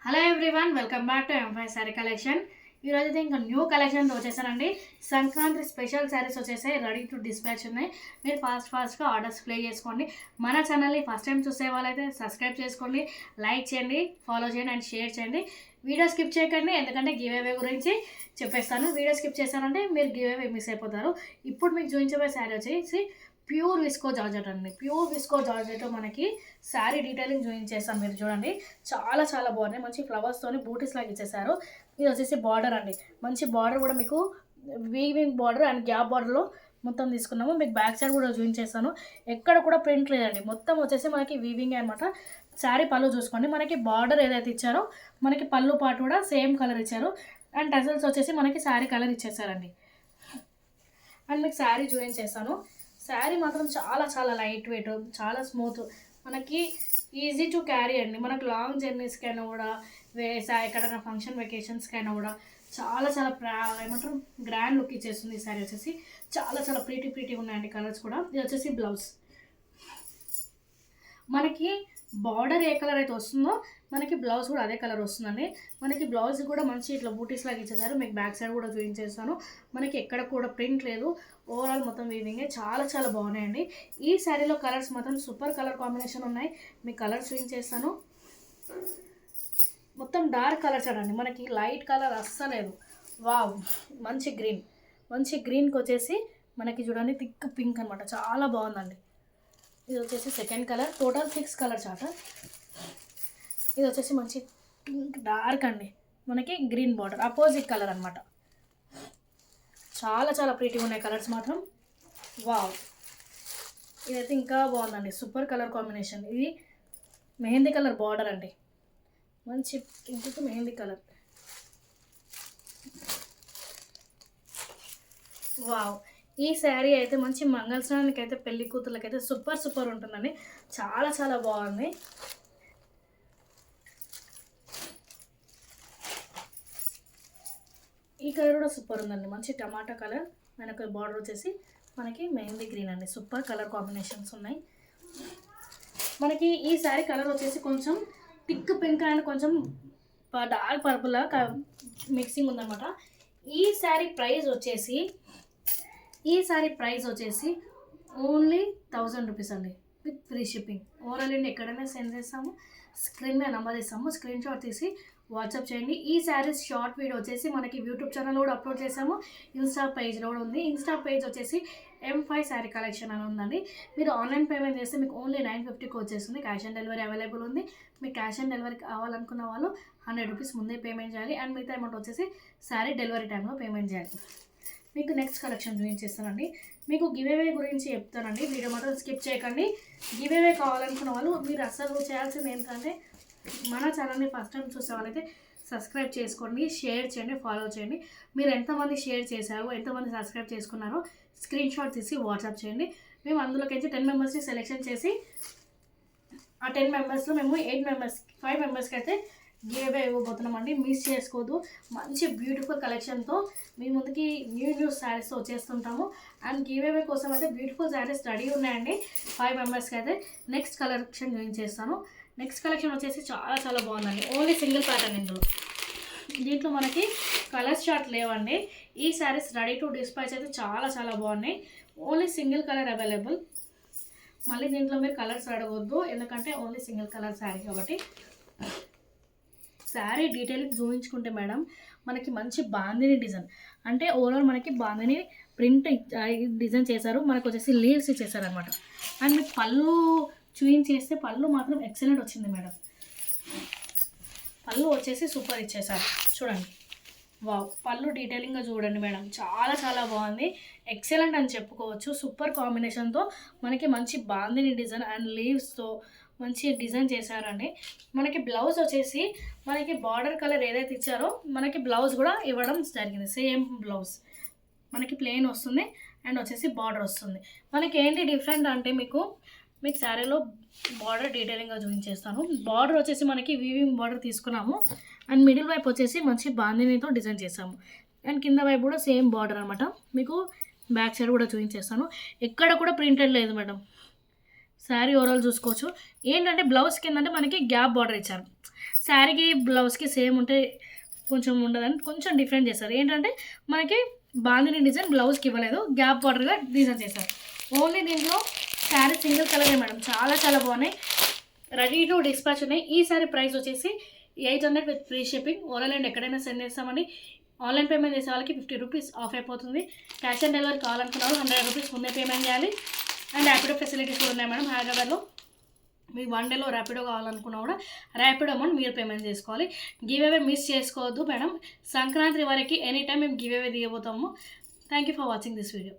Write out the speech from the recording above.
Hello everyone, welcome back to M5 sari collection. ఈరోజు అయితే ఇంకా న్యూ కలెక్షన్తో వచ్చేసానండి. సంక్రాంతి స్పెషల్ శారీస్ వచ్చేసాయి, రెడీ టు డిస్పాచ్ ఉన్నాయి. మీరు ఫాస్ట్గా ఆర్డర్స్ ప్లే చేసుకోండి. మన ఛానల్ని ఫస్ట్ టైం చూసే వాళ్ళైతే సబ్స్క్రైబ్ చేసుకోండి, లైక్ చేయండి, ఫాలో చేయండి అండ్ షేర్ చేయండి. వీడియో స్కిప్ చేయకండి, ఎందుకంటే గివ్ అవే గురించి చెప్పేస్తాను. వీడియో స్కిప్ చేశారంటే మీరు గివ్ అవే మిస్ అయిపోతారు. ఇప్పుడు మీకు చూపించబోయే శారీ వచ్చేసి ప్యూర్ విస్కో జార్జెట్ అండి. ప్యూర్ విస్కో జార్జెట్ మనకి శారీ డీటెయిలింగ్ చూపించేస్తాం. మీరు చూడండి, చాలా చాలా బాగున్నాయి. మంచి ఫ్లవర్స్తోని బూటీస్ లాగా ఇచ్చేసారు. ఇది వచ్చేసి బార్డర్ అండి. మంచి బార్డర్ కూడా మీకు వీవింగ్ బార్డర్ అండ్ గ్యాప్ బార్డర్లో మొత్తం తీసుకున్నాము. మీకు బ్యాక్ సైడ్ కూడా చూపించేస్తాను. ఎక్కడ కూడా ప్రింట్ లేదండి, మొత్తం వచ్చేసి మనకి వీవింగ్ అనమాట. శారీ పళ్ళు చూసుకోండి, మనకి బార్డర్ ఏదైతే ఇచ్చారో మనకి పళ్ళు పాటు కూడా సేమ్ కలర్ ఇచ్చారు. అండ్ టజల్స్ వచ్చేసి మనకి శారీ కలర్ ఇచ్చేసారండి. అండ్ మీకు శారీ చూపించేస్తాను. శారీ మాత్రం చాలా చాలా లైట్ వెయిట్, చాలా స్మూత్, మనకి ఈజీ టు క్యారీ అండి. మనకు లాంగ్ జర్నీస్కైనా కూడా ఎక్కడైనా ఫంక్షన్ వెకేషన్స్కైనా కూడా చాలా చాలా ఏమంటారు గ్రాండ్ లుక్ ఇచ్చేస్తుంది. ఈ శారీ వచ్చేసి చాలా చాలా ప్రీటీ ఉన్నాయండి కలర్స్ కూడా. ఇది వచ్చేసి బ్లౌజ్. మనకి బార్డర్ ఏ కలర్ అయితే వస్తుందో మనకి బ్లౌజ్ కూడా అదే కలర్ వస్తుందండి. మనకి బ్లౌజ్ కూడా మంచి ఇట్లా బూటీస్ లాగా ఇచ్చేసారు. మీకు బ్యాక్ సైడ్ కూడా చూపించేస్తాను. మనకి ఎక్కడ కూడా ప్రింట్ లేదు, ఓవరాల్ మొత్తం వీవింగే. చాలా చాలా బాగున్నాయండి. ఈ శారీలో కలర్స్ మాత్రం సూపర్ కలర్ కాంబినేషన్ ఉన్నాయి. మీకు కలర్స్ చూపించేస్తాను. మొత్తం డార్క్ కలర్స్ అండి, మనకి లైట్ కలర్ అస్సలేదు. వావ్, మంచి గ్రీన్కి వచ్చేసి మనకి చూడండి థిక్ పింక్ అనమాట, చాలా బాగుందండి. ఇది వచ్చేసి సెకండ్ కలర్, టోటల్ 6 కలర్స్ ఆట. ఇది వచ్చేసి మంచి పింక్ డార్క్ అండి, మనకి గ్రీన్ బార్డర్ అపోజిట్ కలర్ అనమాట. చాలా చాలా ప్రీటీగా ఉన్నాయి కలర్స్ మాత్రం. వావ్, ఇదైతే ఇంకా బాగుందండి, సూపర్ కలర్ కాంబినేషన్. ఇది మెహందీ కలర్ బార్డర్ అండి, మంచి పింక్ మెహందీ కలర్. వావ్, ఈ శారీ అయితే మంచి మంగళస్నానానికి అయితే పెళ్లి కూతుర్లకి అయితే సూపర్ ఉంటుందండి. చాలా చాలా బాగుంది. ఈ కలర్ కూడా సూపర్ ఉందండి, మంచి టమాటా కలర్. మనకు బార్డర్ వచ్చేసి మనకి మెహందీ గ్రీన్ అండి. సూపర్ కలర్ కాంబినేషన్స్ ఉన్నాయి. మనకి ఈ శారీ కలర్ వచ్చేసి కొంచెం థిక్ పింక్ అండ్ కొంచెం డార్క్ పర్పుల్ మిక్సింగ్ ఉందన్నమాట. ఈ శారీ ప్రైస్ వచ్చేసి ఓన్లీ 1000 రూపీస్ అండి, with free shipping. Overall India ఎక్కడైనా సెండ్ చేస్తాము. స్క్రీన్ మీద నెంబర్ ఇస్తాము, స్క్రీన్ షాట్ తీసి వాట్సాప్ చేయండి. ఈ శారీస్ షార్ట్ వీడియో వచ్చేసి మనకి యూట్యూబ్ ఛానల్ కూడా అప్లోడ్ చేసాము, ఇన్స్టా పేజ్లో కూడా ఉంది. ఇన్స్టా పేజ్ వచ్చేసి M5 శారీ కలెక్షన్ అని ఉందండి. మీరు ఆన్లైన్ పేమెంట్ చేస్తే మీకు ఓన్లీ 950కి వచ్చేస్తుంది. క్యాష్ ఆన్ డెలివరీ అవైలబుల్ ఉంది. మీకు క్యాష్ ఆన్ డెలివరీ కావాలనుకున్న వాళ్ళు 100 రూపీస్ ముందే పేమెంట్ చేయాలి. అండ్ మిగతా అమౌంట్ వచ్చేసి శారీ డెలివరీ టైంలో పేమెంట్ చేయాలి. మీకు నెక్స్ట్ కలెక్షన్ చూపించేస్తానండి. మీకు గివ్ అవే గురించి చెప్తానండి, వీడియో మాత్రం స్కిప్ చేయకండి. గివ్ అవే కావాలనుకున్న వాళ్ళు మీరు అస్సలు చేయాల్సింది ఏంటంటే మన ఛానల్ని ఫస్ట్ టైం చూసే వాళ్ళైతే సబ్స్క్రైబ్ చేసుకోండి, షేర్ చేయండి, ఫాలో చేయండి. మీరు ఎంతమంది షేర్ చేశారో, ఎంతమంది సబ్స్క్రైబ్ చేసుకున్నారో స్క్రీన్ షాట్ తీసి వాట్సాప్ చేయండి. మేము అందులోకి 10 మెంబర్స్ని సెలెక్షన్ చేసి ఆ 10 మెంబర్స్లో మేము 5 మెంబర్స్కి అయితే గివ్ అవే ఇవ్వబోతున్నామండి. మిస్ చేసుకోవద్దు. మంచి బ్యూటిఫుల్ కలెక్షన్తో మీ ముందుకి న్యూ శారీస్తో వచ్చేస్తుంటాము. అండ్ గివ్ అవే కోసం అయితే బ్యూటిఫుల్ శారీస్ రెడీ ఉన్నాయండి 5 మెంబర్స్కి అయితే. నెక్స్ట్ కలెక్షన్ చూపించేస్తాను. నెక్స్ట్ కలెక్షన్ వచ్చేసి చాలా చాలా బాగుందండి, ఓన్లీ సింగిల్ ప్యాటర్న్. దీంట్లో మనకి కలర్స్ చార్ట్ లేవండి. ఈ శారీస్ రెడీ టు డిస్పాచ్ అయితే చాలా చాలా బాగున్నాయి. Only single colour available. మళ్ళీ దీంట్లో మీరు కలర్స్ అడగవద్దు, ఎందుకంటే ఓన్లీ సింగిల్ కలర్ శారీ కాబట్టి. శారీ డీటెయిలింగ్ చూపించుకుంటే మేడం, మనకి మంచి బాందిని డిజైన్, అంటే ఓవరాల్ మనకి బాందిని ప్రింట్ డిజైన్ చేశారు. మనకు వచ్చేసి లీవ్స్ ఇచ్చేసారు అనమాట. అండ్ మీకు పళ్ళు చూపించేస్తే పళ్ళు మాత్రం ఎక్సలెంట్ వచ్చింది మేడం. పళ్ళు వచ్చేసి సూపర్ ఇచ్చేసారు, చూడండి. వావ్, పళ్ళు డీటెయిలింగ్గా చూడండి మేడం, చాలా చాలా బాగుంది, ఎక్సలెంట్ అని చెప్పుకోవచ్చు. సూపర్ కాంబినేషన్తో మనకి మంచి బాందిని డిజైన్ అండ్ లీవ్స్తో మంచి డిజైన్ చేశారండి. మనకి బ్లౌజ్ వచ్చేసి మనకి బార్డర్ కలర్ ఏదైతే ఇచ్చారో మనకి బ్లౌజ్ కూడా ఇవ్వడం జరిగింది. సేమ్ బ్లౌజ్ మనకి ప్లెయిన్ వస్తుంది అండ్ వచ్చేసి బార్డర్ వస్తుంది. మనకి ఏంటి డిఫరెంట్ అంటే మీకు శారీలో బార్డర్ డీటెయిలింగ్గా చూపించేస్తాను. బార్డర్ వచ్చేసి మనకి వీవింగ్ బార్డర్ తీసుకున్నాము. అండ్ మిడిల్ వైపు వచ్చేసి మంచి బాందినీతో డిజైన్ చేసాము. అండ్ కింద వైపు కూడా సేమ్ బార్డర్ అనమాట. మీకు బ్యాక్ సైడ్ కూడా చూపించేస్తాను. ఎక్కడ కూడా ప్రింటెడ్ లేదు మేడం. శారీ ఓవరాల్ చూసుకోవచ్చు. ఏంటంటే బ్లౌజ్ కింద అంటే మనకి గ్యాప్ బార్డర్ ఇచ్చారు. శారీకి బ్లౌజ్కి సేమ్ ఉంటే కొంచెం ఉండదని కొంచెం డిఫరెంట్ చేస్తారు. ఏంటంటే మనకి బాందిని డిజైన్ బ్లౌజ్కి ఇవ్వలేదు, గ్యాప్ బార్డర్గా డిజైన్ చేశారు. ఓన్లీ దీంట్లో శారీ సింగిల్ కలరే మేడం, చాలా చాలా బాగున్నాయి, రెడీ టు డిస్పాచ్ ఉన్నాయి. ఈ శారీ ప్రైస్ వచ్చేసి 800 with free shipping. Online and ఎక్కడైనా సెండ్ చేస్తామండి. ఆన్లైన్ పేమెంట్ చేసే వాళ్ళకి 50 రూపీస్ ఆఫ్ అయిపోతుంది. క్యాష్ ఆన్ డెలివరీ కావాలనుకున్న వాళ్ళు 100 రూపీస్ ముందే పేమెంట్ చేయాలి. అండ్ ర్యాపిడో ఫెసిలిటీస్ కూడా ఉన్నాయి మేడం హైదరాబాద్లో. మీకు 1 డేలో ర్యాపిడో కావాలనుకున్నా కూడా ర్యాపిడో అమౌంట్ మీరు పేమెంట్ చేసుకోవాలి. గివ్ అవే మిస్ చేసుకోవద్దు మేడం. సంక్రాంతి వరకు ఎనీ టైం మేము గివ్ అవే తీయబోతాము. Thank you for watching this video.